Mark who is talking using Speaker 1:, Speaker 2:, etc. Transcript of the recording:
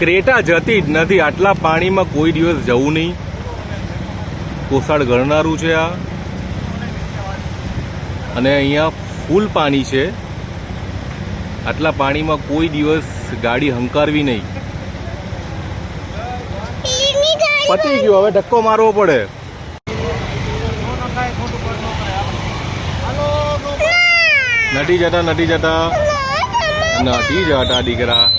Speaker 1: Creta જતી જ નથી. આટલા પાણીમાં કોઈ દિવસ જવું નહીં. કોસાડ ગરનારું છે આ, અને અહીંયા ફૂલ પાણી છે. આટલા પાણીમાં કોઈ દિવસ ગાડી હંકારવી નહીં. પતી ગયું, હવે ધક્કો મારવો પડે. નથી જતા દીકરા.